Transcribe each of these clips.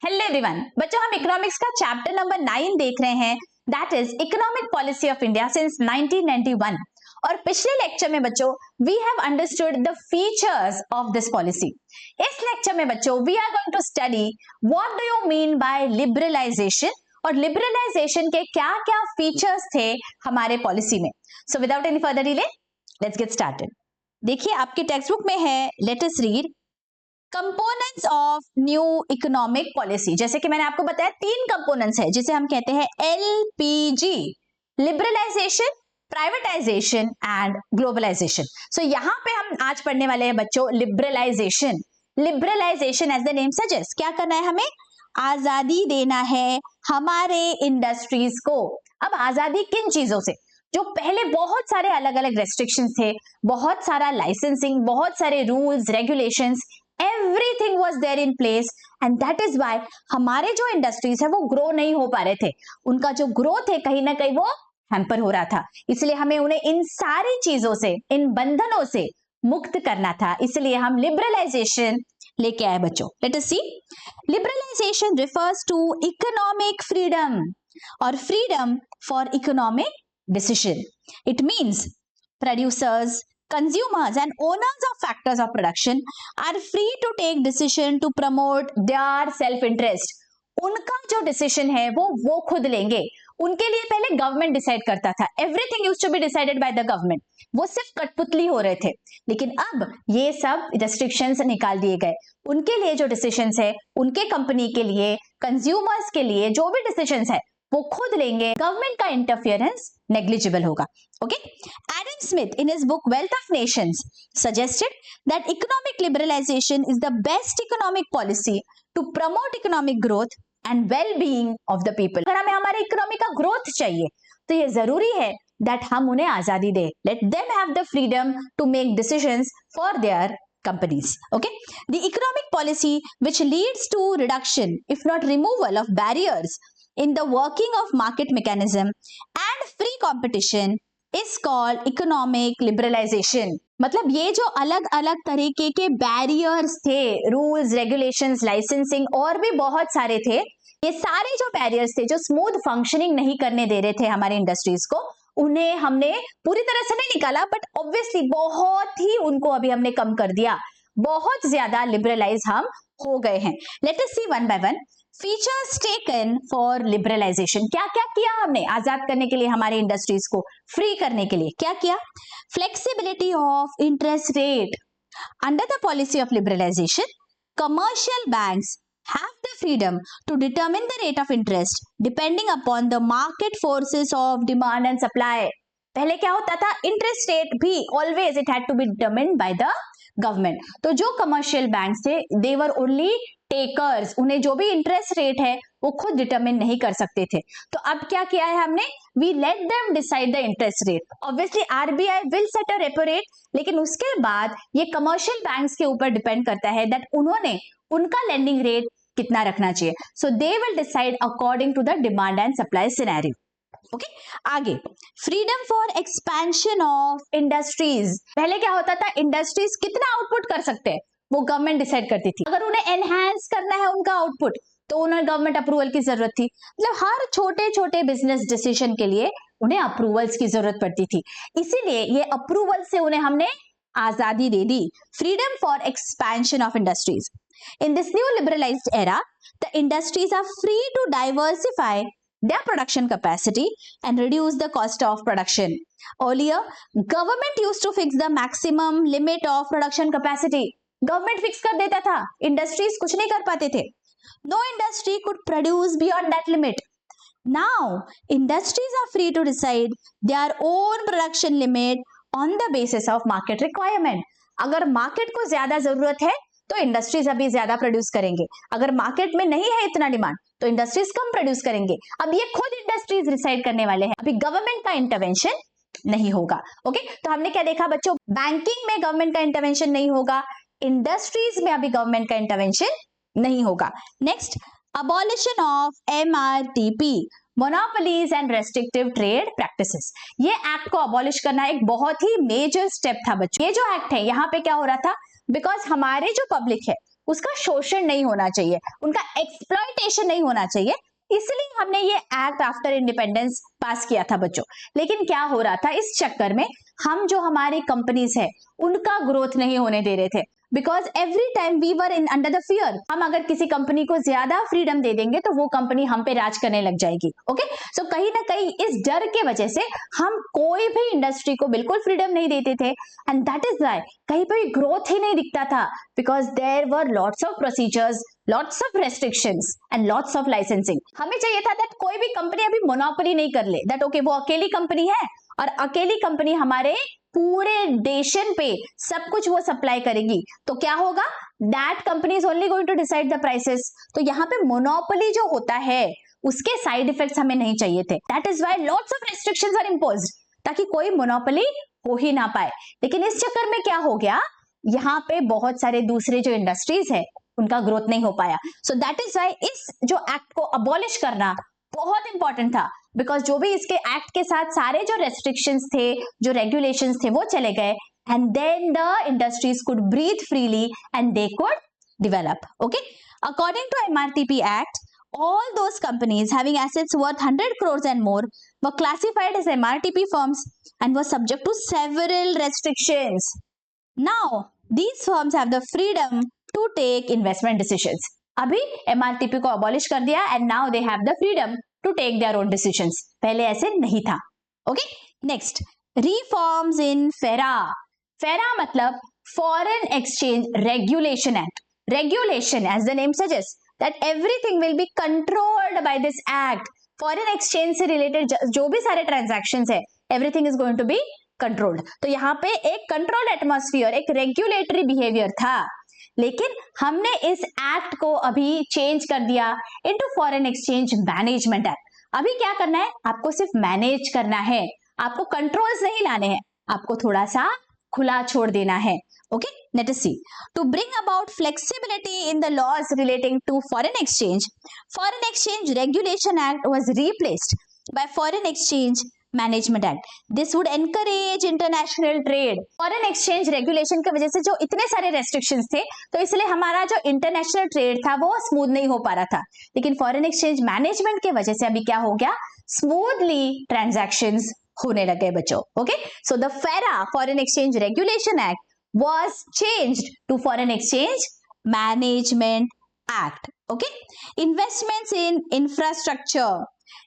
Hello everyone, बच्चों हम economics का चैप्टर नंबर 9 देख रहे हैं, that is economic policy of India since 1991। और पिछले लेक्चर में बच्चों we have understood the features of this policy. इस लेक्चर में बच्चों we are going to study what do you mean by liberalisation और लिबरलाइजेशन के क्या-क्या फीचर्स थे हमारे पॉलिसी में। So without any further delay let's get started. देखिए आपके टेक्स्ट बुक में है, let us read components of new economic policy. जैसे कि मैंने आपको बताया 3 कंपोनेंट्स है जिसे हम कहते हैं LPG, liberalisation, privatisation and globalisation. So यहाँ पे हम आज पढ़ने वाले हैं बच्चों liberalisation. Liberalisation as the name suggest, क्या करना है हमें? आजादी देना है हमारे इंडस्ट्रीज को। अब आजादी किन चीजों से? जो पहले बहुत सारे अलग अलग रेस्ट्रिक्शंस थे, बहुत सारा लाइसेंसिंग, बहुत सारे rules regulations, everything was there in place and that is why हमारे जो इंडस्ट्रीज है वो ग्रो नहीं हो पा रहे थे, उनका जो ग्रोथ है कहीं ना कहीं वो हैम्पर हो रहा था। इसलिए हमें उन्हें इन सारी चीजों से, इन बंधनों से मुक्त करना था, इसलिए हम लिबरलाइजेशन लेके आए बच्चों। Let us see, liberalisation refers to economic freedom और freedom for economic decision. It means producers, consumers and owners of factors of production are free to take decision to promote their self interest। उनका जो decision है वो खुद लेंगे। उनके लिए पहले गवर्नमेंट डिसाइड करता था, everything used to be decided by the government, वो सिर्फ कठपुतली हो रहे थे। लेकिन अब ये सब रेस्ट्रिक्शंस निकाल दिए गए, उनके लिए जो डिसीजंस है, उनके कंपनी के लिए, कंज्यूमर्स के लिए जो भी डिसीजंस है वो खुद लेंगे, गवर्नमेंट का इंटरफियरेंस नेग्लिजिबल होगा। Okay, Adam Smith in his book Wealth of Nations suggested that economic liberalization is the best economic policy to promote economic growth and well-being of the people। अगर हमें हमारे economy का growth चाहिए तो ये जरूरी है that हम उन्हें आजादी दें, let them have the freedom to make decisions for their companies। Okay, the economic policy which leads to reduction if not removal of barriers in the working of market mechanism and free competition is called economic liberalization। मतलब ये जो अलग अलग तरीके के barriers थे, rules regulations, licensing और भी बहुत सारे थे, ये सारे जो बैरियर्स थे जो स्मूथ फंक्शनिंग नहीं करने दे रहे थे हमारी इंडस्ट्रीज को, उन्हें हमने पूरी तरह से नहीं निकाला बट ऑब्वियसली बहुत ही उनको अभी हमने कम कर दिया, बहुत ज्यादा लिबरलाइज हम हो गए हैं। Let us see one by one features taken for liberalisation. क्या क्या किया हमने आजाद करने के लिए, हमारे इंडस्ट्रीज को फ्री करने के लिए क्या किया? Flexibility of interest rate. Under the policy of liberalisation commercial banks have the freedom to determine the rate of interest depending upon the market forces of demand and supply। पहले क्या होता था? इंटरेस्ट रेट भी always it had to be determined by the government. तो जो commercial bank थे दे were only takers, उन्हें जो भी इंटरेस्ट रेट है वो खुद डिटरमिन नहीं कर सकते थे। तो अब क्या किया है हमने? We let them decide the interest rate. Obviously RBI will set a repo rate, लेकिन उसके बाद ये कमर्शियल बैंक्स के ऊपर डिपेंड करता है दैट उन्होंने उनका लेंडिंग रेट कितना रखना चाहिए। So they will decide according to the demand and supply scenario. Okay, आगे freedom for expansion of industries. पहले क्या होता था? इंडस्ट्रीज कितना आउटपुट कर सकते हैं वो गवर्नमेंट डिसाइड करती थी। अगर उन्हें एनहांस करना है उनका आउटपुट तो उन्हें गवर्नमेंट अप्रूवल की जरूरत थी। मतलब हर छोटे छोटे बिजनेस डिसीजन के लिए उन्हें अप्रूवल्स की जरूरत पड़ती थी, इसीलिए ये अप्रूवल से उन्हें हमने आजादी दे दी। Freedom for expansion of industries. In this new liberalised era the industries are free to diversify their production capacity and reduce the cost of production। Earlier, government used to fix the maximum limit of production capacity। Government fix कर देता था, industries कुछ नहीं कर पाते थे। No industry could produce beyond that limit। Now, industries are free to decide their own production limit on the basis of market requirement। अगर market को ज्यादा जरूरत है तो इंडस्ट्रीज अभी ज्यादा प्रोड्यूस करेंगे, अगर मार्केट में नहीं है इतना डिमांड तो इंडस्ट्रीज कम प्रोड्यूस करेंगे। अब ये खुद इंडस्ट्रीज डिसाइड करने वाले हैं, अभी गवर्नमेंट का इंटरवेंशन नहीं होगा। ओके, तो हमने क्या देखा बच्चों? बैंकिंग में गवर्नमेंट का इंटरवेंशन नहीं होगा, इंडस्ट्रीज में अभी गवर्नमेंट का इंटरवेंशन नहीं होगा। Next, abolition of MRTP, monopolies and restrictive trade practices. ये एक्ट को अबॉलिश करना एक बहुत ही मेजर स्टेप था बच्चों। ये जो एक्ट है यहाँ पे क्या हो रहा था? बिकॉज हमारे जो पब्लिक है उसका शोषण नहीं होना चाहिए, उनका एक्सप्लॉयटेशन नहीं होना चाहिए, इसलिए हमने ये एक्ट आफ्टर इंडिपेंडेंस पास किया था बच्चों। लेकिन क्या हो रहा था, इस चक्कर में हम जो हमारी कंपनीज है उनका ग्रोथ नहीं होने दे रहे थे, because every time we were in under the fear. हम अगर किसी कंपनी को ज्यादा फ्रीडम दे देंगे तो वो कंपनी हम पे राज करने लग जाएगी। ओके, सो कहीं ना कहीं इस डर के वजह से हम कोई भी इंडस्ट्री को बिल्कुल फ्रीडम नहीं देते थे, एंड दैट इज व्हाई कहीं पे ग्रोथ ही नहीं दिखता था, because there were lots of procedures, lots of restrictions and lots of licensing. हमें चाहिए था दैट कोई भी कंपनी अभी मोनोपोली नहीं कर ले, दैट ओके वो अकेली कंपनी है और अकेली कंपनी हमारे पूरे देशन पे सब कुछ वो सप्लाई करेगी, तो क्या होगा, that company is only going to decide the prices. तो यहाँ पे मोनोपोली जो होता है उसके साइड इफेक्ट्स हमें नहीं चाहिए थे, that is why lots of restrictions are imposed, ताकि कोई मोनोपोली हो ही ना पाए। लेकिन इस चक्कर में क्या हो गया, यहाँ पे बहुत सारे दूसरे जो इंडस्ट्रीज है उनका ग्रोथ नहीं हो पाया। सो दैट इज व्हाई इस जो एक्ट को अबॉलिश करना बहुत इंपॉर्टेंट था, बिकॉज जो भी इसके एक्ट के साथ सारे जो रेस्ट्रिक्शंस थे, जो रेगुलेशंस थे वो चले गए, and then the industries could breathe freely and they could develop. Okay, according to MRTP act, all those companies having assets worth 100 crores and more were classified as MRTP firms and were subject to several restrictions. Now these firms have the freedom to take investment decisions. अभी MRTP को abolish कर दिया and now they have the freedom to take their own decisions. पहले ऐसे नहीं था। Okay, next, reforms in FERA. FERA मतलब Foreign Exchange Regulation Act. Regulation, as the name suggests, that everything will be controlled by this act. Foreign exchange से related जो भी सारे transactions है, everything is going to be controlled. तो यहाँ पे एक controlled atmosphere, एक regulatory behavior था, लेकिन हमने इस एक्ट को अभी चेंज कर दिया into foreign exchange management act. अभी क्या करना है, आपको सिर्फ मैनेज करना है, आपको कंट्रोल्स नहीं लाने हैं, आपको थोड़ा सा खुला छोड़ देना है। Okay, let us see. To bring about flexibility in the laws relating to foreign exchange regulation act was replaced by foreign exchange management act. This would encourage international trade. Foreign exchange regulation की वजह से जो इतने सारे restrictions थे, तो इसलिए हमारा जो इंटरनेशनल ट्रेड था वो स्मूथ नहीं हो पा रहा था, लेकिन फॉरेन एक्सचेंज मैनेजमेंट की वजह से अभी क्या हो गया, स्मूथली ट्रांजैक्शंस होने लगे बच्चों। ओके, सो द फेरा foreign exchange regulation act was changed to Foreign Exchange Management Act. Okay, investments in infrastructure.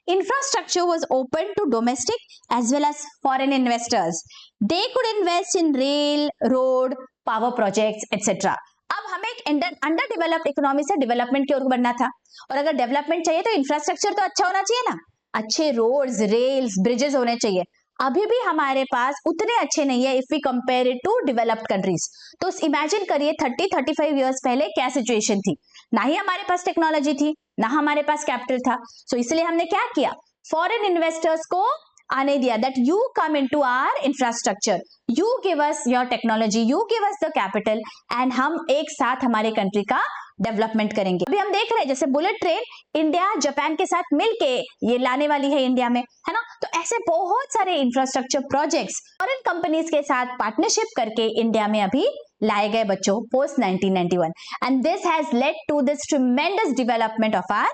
Infrastructure was open to domestic as well as foreign investors. They could invest in rail, road, power projects, etc. अब हमें एक under developed economy से development की ओर बढ़ना था, और अगर development चाहिए तो इंफ्रास्ट्रक्चर तो अच्छा होना चाहिए ना, अच्छे रोड्स, रेल्स, ब्रिजेस होने चाहिए। अभी भी हमारे पास उतने अच्छे नहीं है if we compare it to developed countries. तो इमेजिन करिए 30-35 इयर्स पहले क्या सिचुएशन थी, ना ही हमारे पास टेक्नोलॉजी थी, ना हमारे पास कैपिटल था। सो इसलिए हमने क्या किया, फॉरेन इन्वेस्टर्स को आने दिया, that you come into our infrastructure, you give us your technology, you give us the capital, and हम एक साथ हमारे कंट्री का डेवलपमेंट करेंगे। अभी हम देख रहे हैं जैसे बुलेट ट्रेन इंडिया जापान के साथ मिलके ये लाने वाली है इंडिया में, है ना। तो ऐसे बहुत सारे इंफ्रास्ट्रक्चर प्रोजेक्ट्स फॉरेन कंपनीज के साथ पार्टनरशिप करके इंडिया में अभी लाए गए बच्चों post 1991, and this has led to this tremendous development of our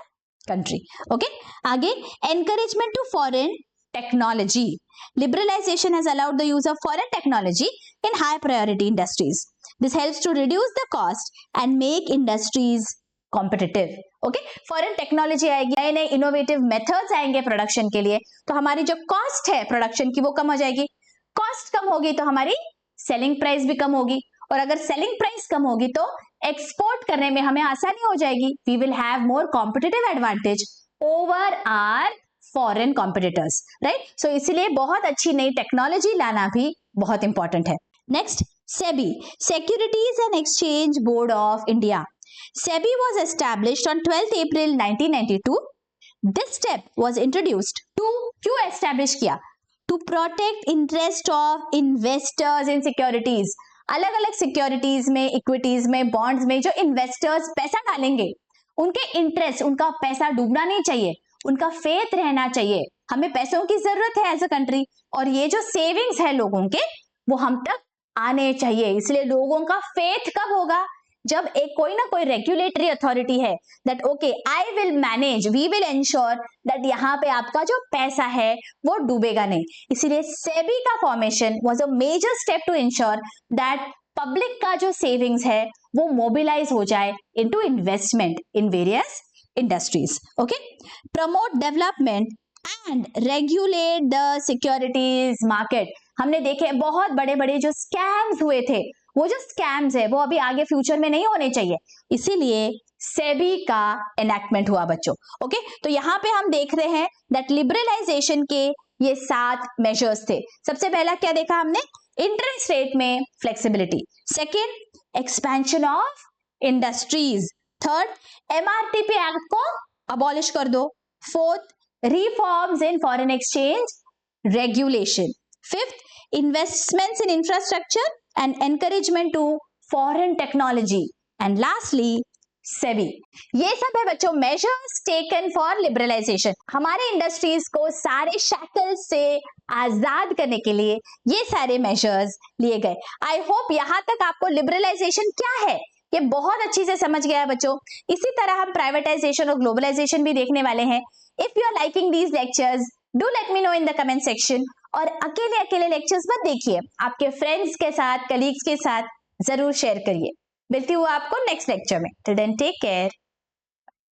country. Okay, आगे encouragement to foreign technology. Liberalization has allowed the use of foreign technology in high priority industries. This helps to reduce the cost and make industries competitive. Okay, foreign technology आएगी, नए नए innovative methods आएंगे production के लिए, तो हमारी जो cost है प्रोडक्शन की वो कम हो जाएगी। कॉस्ट कम होगी तो हमारी सेलिंग प्राइस भी कम होगी, और अगर सेलिंग प्राइस कम होगी तो एक्सपोर्ट करने में हमें आसानी हो जाएगी। We will have more competitive advantage over our foreign competitors, right. So इसलिए बहुत अच्छी नई टेक्नोलॉजी लाना भी बहुत इंपॉर्टेंट है। Next, SEBI, securities and exchange board of India. SEBI was established on 12 April 1992। This step was introduced to, क्यों establish किया, to protect interest of investors in securities. अलग अलग सिक्योरिटीज में, इक्विटीज में, बॉन्ड्स में जो इन्वेस्टर्स पैसा डालेंगे उनके इंटरेस्ट, उनका पैसा डूबना नहीं चाहिए, उनका फेथ रहना चाहिए। हमें पैसों की जरूरत है एज अ कंट्री, और ये जो सेविंग्स है लोगों के वो हम तक आने चाहिए। इसलिए लोगों का फेथ कब होगा, जब एक कोई ना कोई रेगुलेटरी अथॉरिटी है that okay I will manage, we will ensure that यहाँ पे आपका जो पैसा है वो डूबेगा नहीं। इसीलिए सेबी का formation was a major step to ensure that public का जो सेविंग्स है वो मोबिलाइज हो जाए into investment in various industries. Okay, promote development and regulate the securities market. हमने देखे बहुत बड़े बड़े जो स्कैम्स हुए थे, वो जो स्कैम्स है वो अभी आगे फ्यूचर में नहीं होने चाहिए, इसीलिए सेबी का एनैक्टमेंट हुआ बच्चों। ओके, तो यहाँ पे हम देख रहे हैं दैट लिबरलाइजेशन के ये 7 मेजर्स थे। सबसे पहला क्या देखा हमने, इंटरेस्ट रेट में flexibility, second expansion of industries, third MRTP act को अबॉलिश कर दो, fourth reforms in foreign exchange regulation, fifth investments in infrastructure and encouragement to foreign technology, and lastly SEBI। ये सब है बच्चों measures taken for liberalization। हमारे industries को सारे शैकल्स से आजाद करने के लिए ये सारे मेजर्स लिए गए। आई होप यहाँ तक आपको लिबरलाइजेशन क्या है ये बहुत अच्छी से समझ गया है बच्चों। इसी तरह हम प्राइवेटाइजेशन और ग्लोबलाइजेशन भी देखने वाले हैं। If you are liking these lectures do let me know in the comment section. और अकेले अकेले लेक्चर्स मत देखिए, आपके फ्रेंड्स के साथ, कलीग्स के साथ जरूर शेयर करिए। मिलती हूँ आपको नेक्स्ट लेक्चर में। Till then take care.